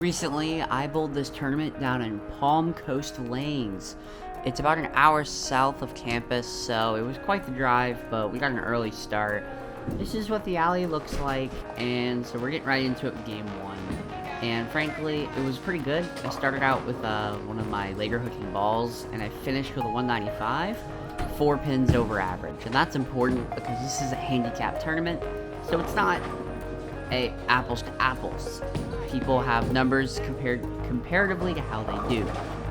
Recently, I bowled this tournament down in Palm Coast Lanes. It's about an hour south of campus, so it was quite the drive, but we got an early start. This is what the alley looks like, and so we're getting right into it with game one. And frankly, it was pretty good. I started out with one of my Lager hooking balls, and I finished with a 195, 4 pins over average. And that's important because this is a handicap tournament, so it's not apples to apples. People have numbers comparatively to how they do,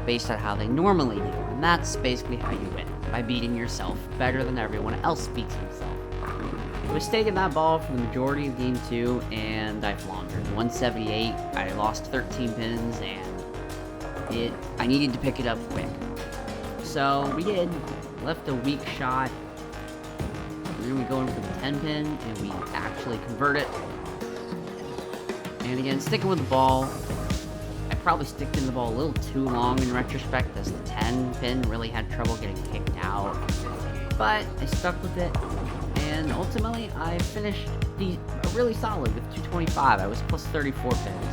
based on how they normally do, and that's basically how you win, by beating yourself better than everyone else beats himself. I was staying in that ball for the majority of game 2, and I floundered. 178, I lost 13 pins, and I needed to pick it up quick. So we did, left a weak shot, and then we go in for the 10 pin, and we actually convert it. And again, sticking with the ball, I probably sticked in the ball a little too long in retrospect, as the 10 pin really had trouble getting kicked out. But I stuck with it, and ultimately I finished really solid with 225. I was plus 34 pins.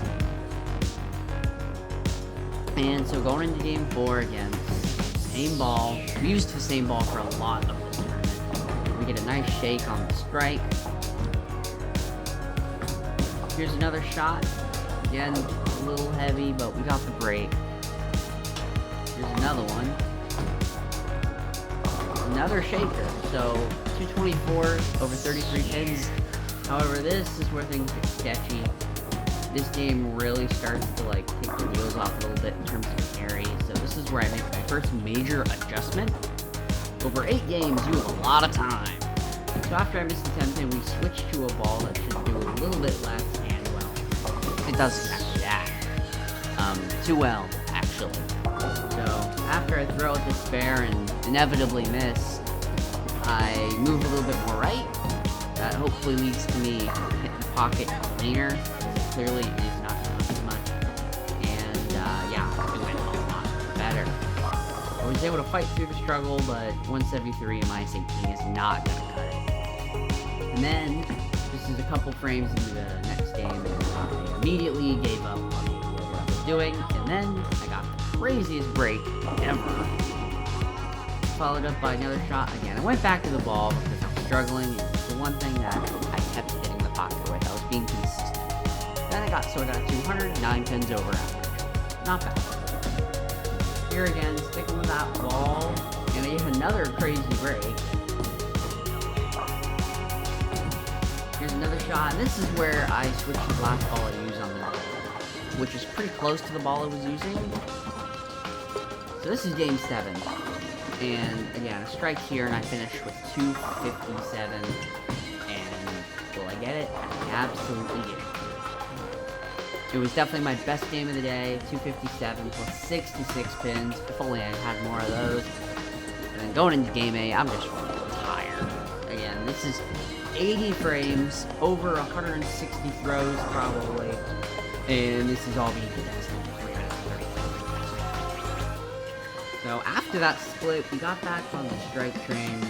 And so going into game 4 again, same ball. We used the same ball for a lot of this tournament. We get a nice shake on the strike. Here's another shot. Again, a little heavy, but we got the break. Here's another one. Another shaker. So 224 over 33 pins. However, this is where things get sketchy. This game really starts to take the wheels off a little bit in terms of carry. So this is where I make my first major adjustment. Over 8 games, you have a lot of time. So after I missed the 10 pin, we switched to a ball that should do a little bit less, and well, it doesn't actually act too well, actually. So after I throw at the spare and inevitably miss, I move a little bit more right. That hopefully leads to me hitting the pocket cleaner. Clearly, it is not doing as much, and yeah, it went a lot better. I was able to fight through the struggle, but 173 in minus 18 is not gonna cut it. And then, this is a couple frames into the next game, and I immediately gave up on what I was doing, and then I got the craziest break ever. Followed up by another shot again. I went back to the ball because I was struggling. It's the one thing that I kept hitting the pocket with. I was being consistent. Then I got sorted at 209 pins over average. Not bad. Here again, sticking with that ball, and I get another crazy break. Here's another shot, and this is where I switched to the last ball I used on the net, which is pretty close to the ball I was using. So this is game 7, and again, a strike here, and I finish with 257, and will I get it? I absolutely get it. It was definitely my best game of the day, 257 plus 66 pins. If only I had more of those. And then going into game 8, I'm just tired. Again, this is 80 frames, over 160 throws probably, and this is all being contested in 330. So after that split, we got back on the strike train.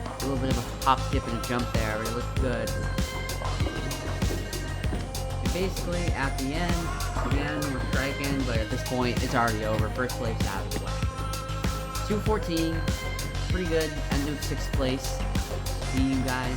A little bit of a hop, skip, and a jump there, but it looked good. Basically, at the end, again, we're striking, but at this point, it's already over. First place out of the way. 214, pretty good. End of 6th place. See you guys